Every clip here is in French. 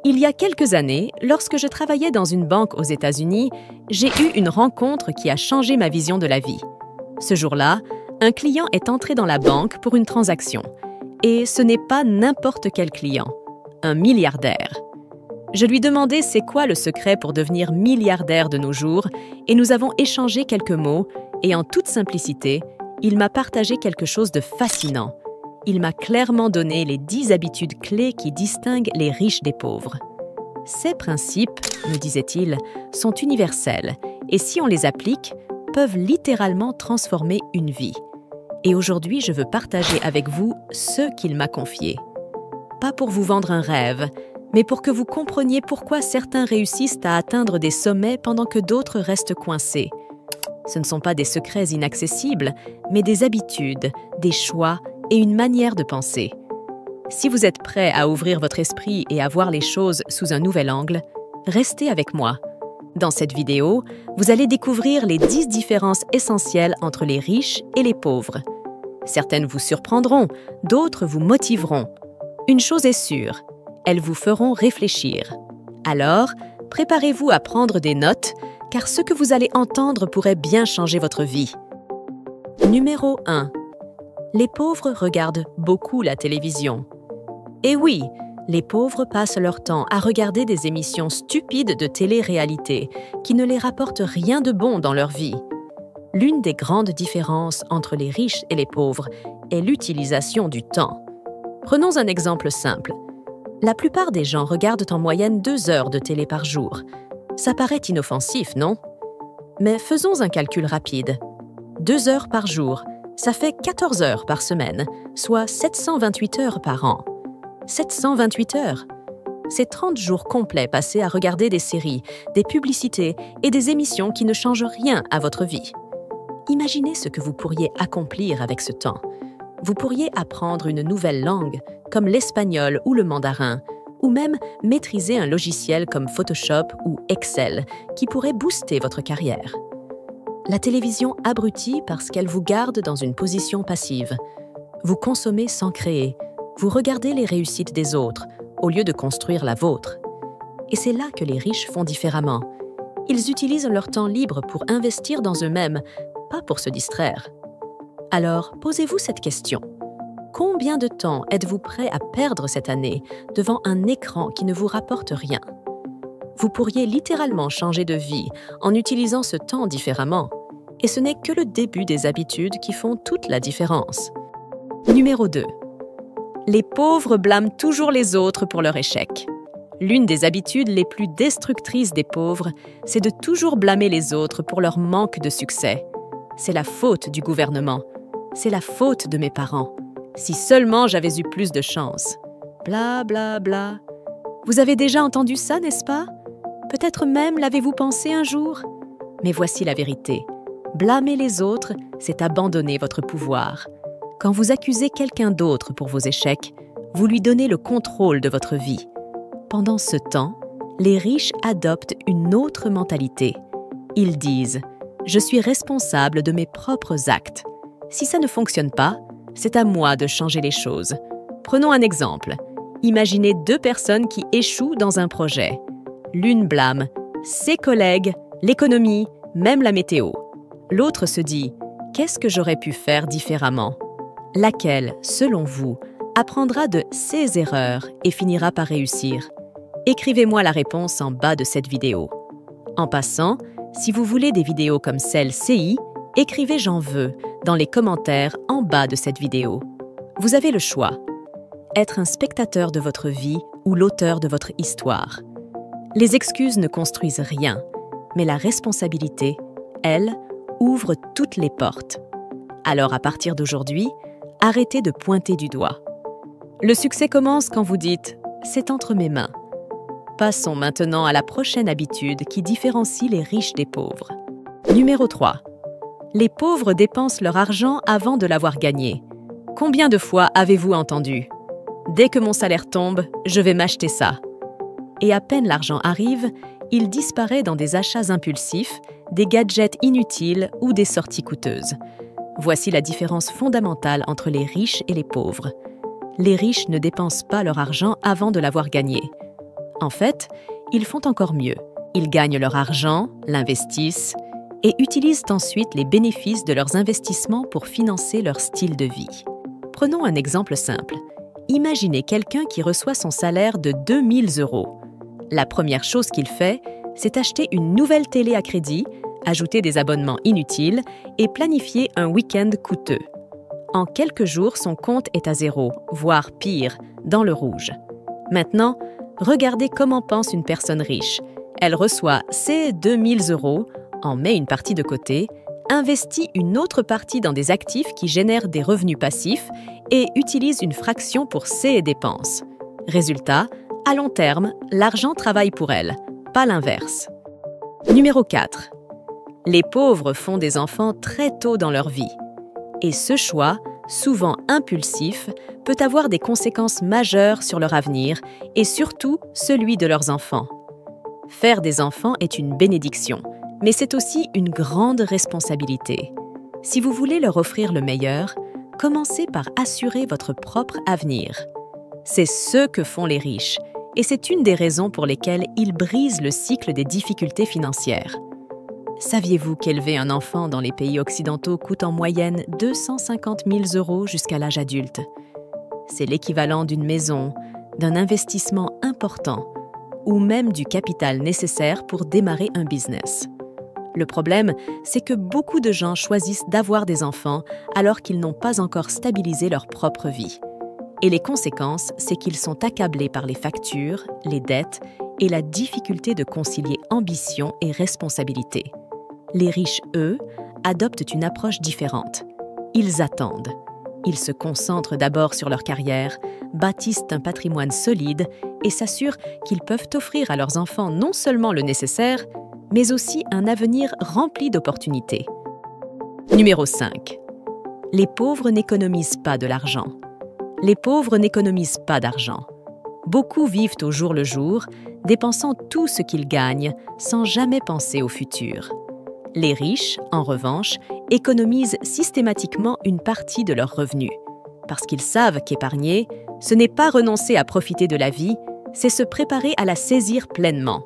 Il y a quelques années, lorsque je travaillais dans une banque aux États-Unis, j'ai eu une rencontre qui a changé ma vision de la vie. Ce jour-là, un client est entré dans la banque pour une transaction. Et ce n'est pas n'importe quel client, un milliardaire. Je lui demandais c'est quoi le secret pour devenir milliardaire de nos jours et nous avons échangé quelques mots et en toute simplicité, il m'a partagé quelque chose de fascinant. Il m'a clairement donné les 10 habitudes clés qui distinguent les riches des pauvres. Ces principes, me disait-il, sont universels et si on les applique, peuvent littéralement transformer une vie. Et aujourd'hui, je veux partager avec vous ce qu'il m'a confié. Pas pour vous vendre un rêve, mais pour que vous compreniez pourquoi certains réussissent à atteindre des sommets pendant que d'autres restent coincés. Ce ne sont pas des secrets inaccessibles, mais des habitudes, des choix et une manière de penser. Si vous êtes prêt à ouvrir votre esprit et à voir les choses sous un nouvel angle, restez avec moi. Dans cette vidéo, vous allez découvrir les 10 différences essentielles entre les riches et les pauvres. Certaines vous surprendront, d'autres vous motiveront. Une chose est sûre, elles vous feront réfléchir. Alors, préparez-vous à prendre des notes, car ce que vous allez entendre pourrait bien changer votre vie. Numéro 1. Les pauvres regardent beaucoup la télévision. Et oui, les pauvres passent leur temps à regarder des émissions stupides de télé-réalité qui ne les rapportent rien de bon dans leur vie. L'une des grandes différences entre les riches et les pauvres est l'utilisation du temps. Prenons un exemple simple. La plupart des gens regardent en moyenne 2 heures de télé par jour. Ça paraît inoffensif, non? Mais faisons un calcul rapide. 2 heures par jour, ça fait 14 heures par semaine, soit 728 heures par an. 728 heures. C'est 30 jours complets passés à regarder des séries, des publicités et des émissions qui ne changent rien à votre vie. Imaginez ce que vous pourriez accomplir avec ce temps. Vous pourriez apprendre une nouvelle langue, comme l'espagnol ou le mandarin, ou même maîtriser un logiciel comme Photoshop ou Excel, qui pourrait booster votre carrière. La télévision abrutit parce qu'elle vous garde dans une position passive. Vous consommez sans créer. Vous regardez les réussites des autres, au lieu de construire la vôtre. Et c'est là que les riches font différemment. Ils utilisent leur temps libre pour investir dans eux-mêmes, pas pour se distraire. Alors, posez-vous cette question. Combien de temps êtes-vous prêt à perdre cette année devant un écran qui ne vous rapporte rien? Vous pourriez littéralement changer de vie en utilisant ce temps différemment. Et ce n'est que le début des habitudes qui font toute la différence. Numéro 2. Les pauvres blâment toujours les autres pour leur échec. L'une des habitudes les plus destructrices des pauvres, c'est de toujours blâmer les autres pour leur manque de succès. C'est la faute du gouvernement. C'est la faute de mes parents. Si seulement j'avais eu plus de chance. Bla bla bla. Vous avez déjà entendu ça, n'est-ce pas? Peut-être même l'avez-vous pensé un jour? Mais voici la vérité. Blâmer les autres, c'est abandonner votre pouvoir. Quand vous accusez quelqu'un d'autre pour vos échecs, vous lui donnez le contrôle de votre vie. Pendant ce temps, les riches adoptent une autre mentalité. Ils disent « Je suis responsable de mes propres actes. Si ça ne fonctionne pas, c'est à moi de changer les choses. » Prenons un exemple. Imaginez 2 personnes qui échouent dans un projet. L'une blâme ses collègues, l'économie, même la météo. L'autre se dit « Qu'est-ce que j'aurais pu faire différemment ?» Laquelle, selon vous, apprendra de ses erreurs et finira par réussir? Écrivez-moi la réponse en bas de cette vidéo. En passant, si vous voulez des vidéos comme celle-ci, écrivez « J'en veux » dans les commentaires en bas de cette vidéo. Vous avez le choix. Être un spectateur de votre vie ou l'auteur de votre histoire. Les excuses ne construisent rien, mais la responsabilité, elle, ouvre toutes les portes. Alors à partir d'aujourd'hui, arrêtez de pointer du doigt. Le succès commence quand vous dites « c'est entre mes mains ». Passons maintenant à la prochaine habitude qui différencie les riches des pauvres. Numéro 3. Les pauvres dépensent leur argent avant de l'avoir gagné. Combien de fois avez-vous entendu « Dès que mon salaire tombe, je vais m'acheter ça ». Et à peine l'argent arrive, il disparaît dans des achats impulsifs, des gadgets inutiles ou des sorties coûteuses. Voici la différence fondamentale entre les riches et les pauvres. Les riches ne dépensent pas leur argent avant de l'avoir gagné. En fait, ils font encore mieux. Ils gagnent leur argent, l'investissent et utilisent ensuite les bénéfices de leurs investissements pour financer leur style de vie. Prenons un exemple simple. Imaginez quelqu'un qui reçoit son salaire de 2 000 €. La première chose qu'il fait, c'est acheter une nouvelle télé à crédit, ajouter des abonnements inutiles et planifier un week-end coûteux. En quelques jours, son compte est à zéro, voire pire, dans le rouge. Maintenant, regardez comment pense une personne riche. Elle reçoit ses 2 000 €, en met une partie de côté, investit une autre partie dans des actifs qui génèrent des revenus passifs et utilise une fraction pour ses dépenses. Résultat, à long terme, l'argent travaille pour elle, pas l'inverse. Numéro 4. Les pauvres font des enfants très tôt dans leur vie. Et ce choix, souvent impulsif, peut avoir des conséquences majeures sur leur avenir et surtout celui de leurs enfants. Faire des enfants est une bénédiction, mais c'est aussi une grande responsabilité. Si vous voulez leur offrir le meilleur, commencez par assurer votre propre avenir. C'est ce que font les riches, et c'est une des raisons pour lesquelles ils brisent le cycle des difficultés financières. Saviez-vous qu'élever un enfant dans les pays occidentaux coûte en moyenne 250 000 € jusqu'à l'âge adulte? C'est l'équivalent d'une maison, d'un investissement important ou même du capital nécessaire pour démarrer un business. Le problème, c'est que beaucoup de gens choisissent d'avoir des enfants alors qu'ils n'ont pas encore stabilisé leur propre vie. Et les conséquences, c'est qu'ils sont accablés par les factures, les dettes et la difficulté de concilier ambition et responsabilité. Les riches, eux, adoptent une approche différente. Ils attendent. Ils se concentrent d'abord sur leur carrière, bâtissent un patrimoine solide et s'assurent qu'ils peuvent offrir à leurs enfants non seulement le nécessaire, mais aussi un avenir rempli d'opportunités. Numéro 5. Les pauvres n'économisent pas de l'argent. Les pauvres n'économisent pas d'argent. Beaucoup vivent au jour le jour, dépensant tout ce qu'ils gagnent sans jamais penser au futur. Les riches, en revanche, économisent systématiquement une partie de leurs revenus, parce qu'ils savent qu'épargner, ce n'est pas renoncer à profiter de la vie, c'est se préparer à la saisir pleinement.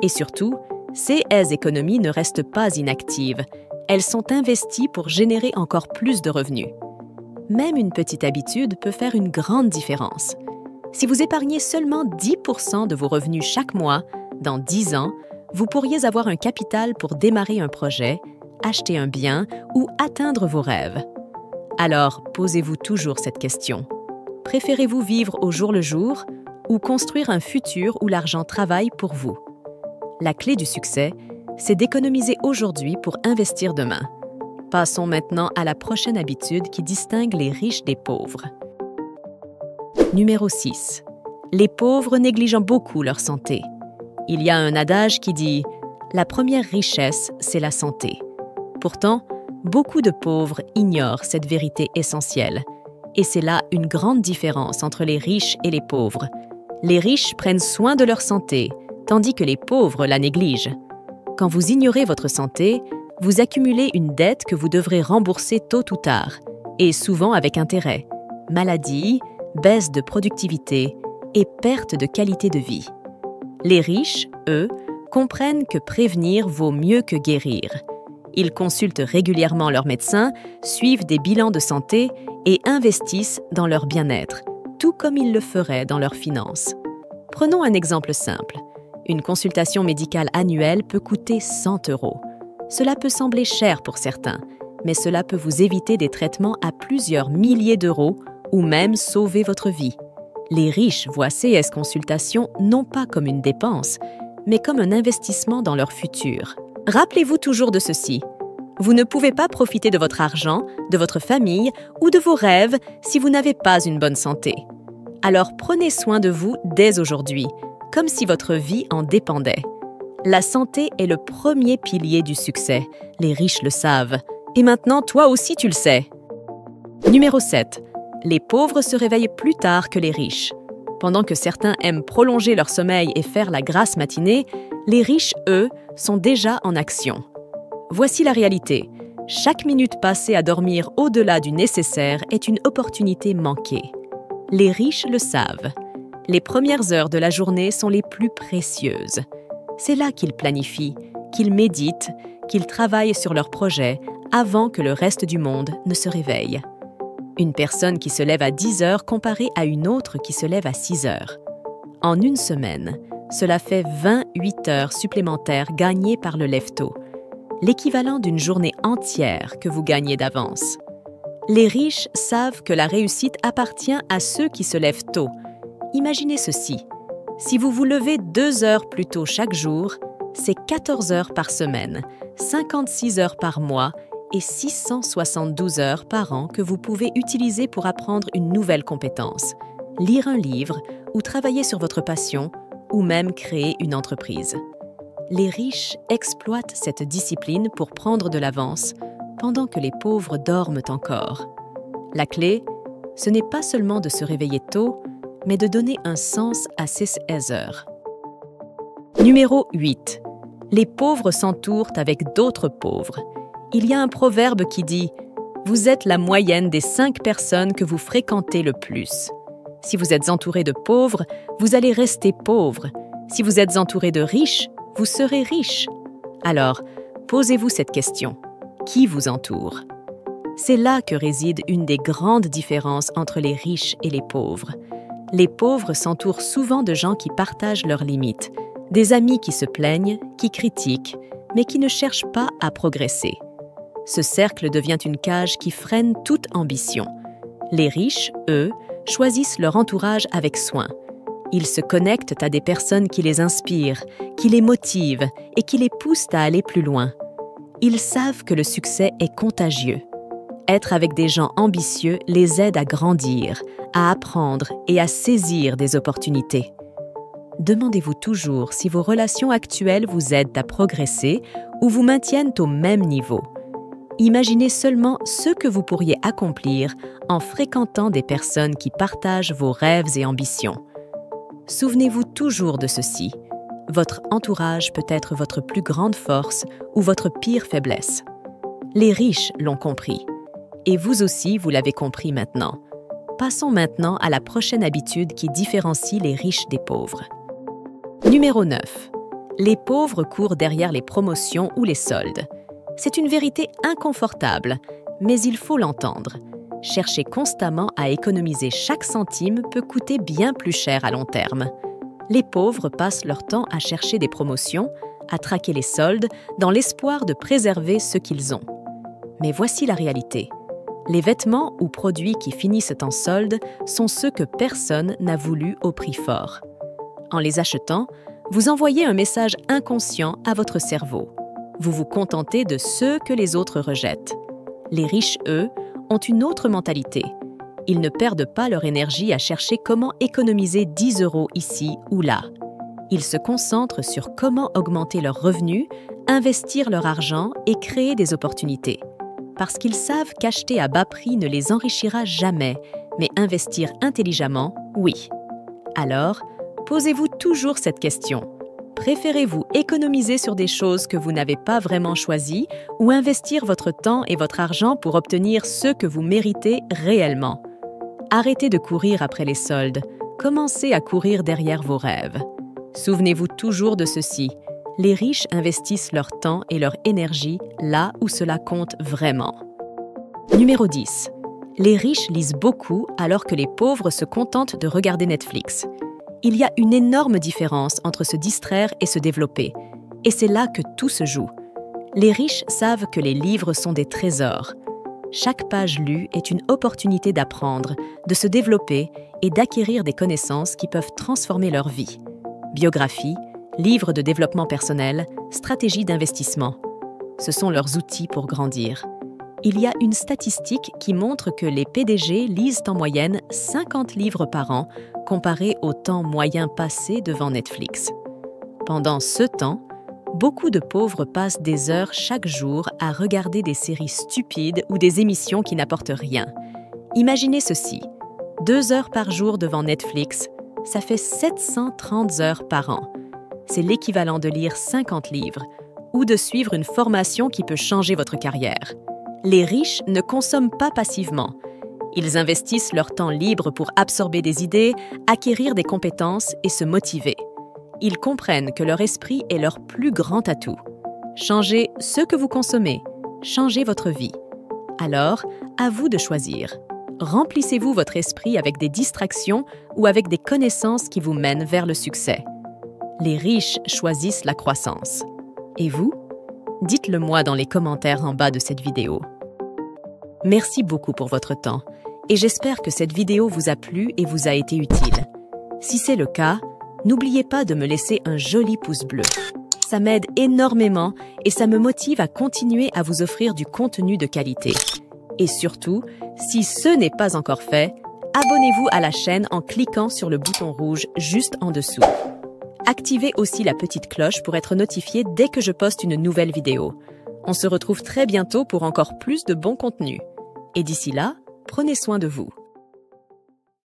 Et surtout, ces économies ne restent pas inactives, elles sont investies pour générer encore plus de revenus. Même une petite habitude peut faire une grande différence. Si vous épargnez seulement 10% de vos revenus chaque mois, dans 10 ans, vous pourriez avoir un capital pour démarrer un projet, acheter un bien ou atteindre vos rêves. Alors, posez-vous toujours cette question. Préférez-vous vivre au jour le jour ou construire un futur où l'argent travaille pour vous? La clé du succès, c'est d'économiser aujourd'hui pour investir demain. Passons maintenant à la prochaine habitude qui distingue les riches des pauvres. Numéro 6. Les pauvres négligent beaucoup leur santé. Il y a un adage qui dit « La première richesse, c'est la santé ». Pourtant, beaucoup de pauvres ignorent cette vérité essentielle. Et c'est là une grande différence entre les riches et les pauvres. Les riches prennent soin de leur santé, tandis que les pauvres la négligent. Quand vous ignorez votre santé, vous accumulez une dette que vous devrez rembourser tôt ou tard, et souvent avec intérêt. Maladie, baisse de productivité et perte de qualité de vie. Les riches, eux, comprennent que prévenir vaut mieux que guérir. Ils consultent régulièrement leur médecin, suivent des bilans de santé et investissent dans leur bien-être, tout comme ils le feraient dans leurs finances. Prenons un exemple simple. Une consultation médicale annuelle peut coûter 100 €. Cela peut sembler cher pour certains, mais cela peut vous éviter des traitements à plusieurs milliers d'euros ou même sauver votre vie. Les riches voient ces consultations non pas comme une dépense, mais comme un investissement dans leur futur. Rappelez-vous toujours de ceci. Vous ne pouvez pas profiter de votre argent, de votre famille ou de vos rêves si vous n'avez pas une bonne santé. Alors prenez soin de vous dès aujourd'hui, comme si votre vie en dépendait. La santé est le premier pilier du succès. Les riches le savent. Et maintenant, toi aussi, tu le sais. Numéro 7. Les pauvres se réveillent plus tard que les riches. Pendant que certains aiment prolonger leur sommeil et faire la grasse matinée, les riches, eux, sont déjà en action. Voici la réalité. Chaque minute passée à dormir au-delà du nécessaire est une opportunité manquée. Les riches le savent. Les premières heures de la journée sont les plus précieuses. C'est là qu'ils planifient, qu'ils méditent, qu'ils travaillent sur leurs projets avant que le reste du monde ne se réveille. Une personne qui se lève à 10 heures comparée à une autre qui se lève à 6 heures. En une semaine, cela fait 28 heures supplémentaires gagnées par le lève-tôt, l'équivalent d'une journée entière que vous gagnez d'avance. Les riches savent que la réussite appartient à ceux qui se lèvent tôt. Imaginez ceci. Si vous vous levez 2 heures plus tôt chaque jour, c'est 14 heures par semaine, 56 heures par mois et 672 heures par an que vous pouvez utiliser pour apprendre une nouvelle compétence, lire un livre ou travailler sur votre passion ou même créer une entreprise. Les riches exploitent cette discipline pour prendre de l'avance pendant que les pauvres dorment encore. La clé, ce n'est pas seulement de se réveiller tôt, mais de donner un sens à ces 16 heures. Numéro 8. Les pauvres s'entourent avec d'autres pauvres. Il y a un proverbe qui dit « Vous êtes la moyenne des 5 personnes que vous fréquentez le plus ». Si vous êtes entouré de pauvres, vous allez rester pauvre. Si vous êtes entouré de riches, vous serez riche. Alors, posez-vous cette question. Qui vous entoure? C'est là que réside une des grandes différences entre les riches et les pauvres. Les pauvres s'entourent souvent de gens qui partagent leurs limites, des amis qui se plaignent, qui critiquent, mais qui ne cherchent pas à progresser. Ce cercle devient une cage qui freine toute ambition. Les riches, eux, choisissent leur entourage avec soin. Ils se connectent à des personnes qui les inspirent, qui les motivent et qui les poussent à aller plus loin. Ils savent que le succès est contagieux. Être avec des gens ambitieux les aide à grandir, à apprendre et à saisir des opportunités. Demandez-vous toujours si vos relations actuelles vous aident à progresser ou vous maintiennent au même niveau. Imaginez seulement ce que vous pourriez accomplir en fréquentant des personnes qui partagent vos rêves et ambitions. Souvenez-vous toujours de ceci. Votre entourage peut être votre plus grande force ou votre pire faiblesse. Les riches l'ont compris. Et vous aussi, vous l'avez compris maintenant. Passons maintenant à la prochaine habitude qui différencie les riches des pauvres. Numéro 9. Les pauvres courent derrière les promotions ou les soldes. C'est une vérité inconfortable, mais il faut l'entendre. Chercher constamment à économiser chaque centime peut coûter bien plus cher à long terme. Les pauvres passent leur temps à chercher des promotions, à traquer les soldes, dans l'espoir de préserver ce qu'ils ont. Mais voici la réalité. Les vêtements ou produits qui finissent en solde sont ceux que personne n'a voulu au prix fort. En les achetant, vous envoyez un message inconscient à votre cerveau. Vous vous contentez de ceux que les autres rejettent. Les riches, eux, ont une autre mentalité. Ils ne perdent pas leur énergie à chercher comment économiser 10 € ici ou là. Ils se concentrent sur comment augmenter leurs revenus, investir leur argent et créer des opportunités. Parce qu'ils savent qu'acheter à bas prix ne les enrichira jamais, mais investir intelligemment, oui. Alors, posez-vous toujours cette question. Préférez-vous économiser sur des choses que vous n'avez pas vraiment choisies ou investir votre temps et votre argent pour obtenir ce que vous méritez réellement? Arrêtez de courir après les soldes. Commencez à courir derrière vos rêves. Souvenez-vous toujours de ceci. Les riches investissent leur temps et leur énergie là où cela compte vraiment. Numéro 10. Les riches lisent beaucoup alors que les pauvres se contentent de regarder Netflix. Il y a une énorme différence entre se distraire et se développer. Et c'est là que tout se joue. Les riches savent que les livres sont des trésors. Chaque page lue est une opportunité d'apprendre, de se développer et d'acquérir des connaissances qui peuvent transformer leur vie. Biographie, livres de développement personnel, stratégies d'investissement. Ce sont leurs outils pour grandir. Il y a une statistique qui montre que les PDG lisent en moyenne 50 livres par an, comparé au temps moyen passé devant Netflix. Pendant ce temps, beaucoup de pauvres passent des heures chaque jour à regarder des séries stupides ou des émissions qui n'apportent rien. Imaginez ceci, 2 heures par jour devant Netflix, ça fait 730 heures par an. C'est l'équivalent de lire 50 livres ou de suivre une formation qui peut changer votre carrière. Les riches ne consomment pas passivement. Ils investissent leur temps libre pour absorber des idées, acquérir des compétences et se motiver. Ils comprennent que leur esprit est leur plus grand atout. Changez ce que vous consommez, changez votre vie. Alors, à vous de choisir. Remplissez-vous votre esprit avec des distractions ou avec des connaissances qui vous mènent vers le succès. Les riches choisissent la croissance. Et vous? Dites-le moi dans les commentaires en bas de cette vidéo. Merci beaucoup pour votre temps et j'espère que cette vidéo vous a plu et vous a été utile. Si c'est le cas, n'oubliez pas de me laisser un joli pouce bleu. Ça m'aide énormément et ça me motive à continuer à vous offrir du contenu de qualité. Et surtout, si ce n'est pas encore fait, abonnez-vous à la chaîne en cliquant sur le bouton rouge juste en dessous. Activez aussi la petite cloche pour être notifié dès que je poste une nouvelle vidéo. On se retrouve très bientôt pour encore plus de bons contenus. Et d'ici là, prenez soin de vous.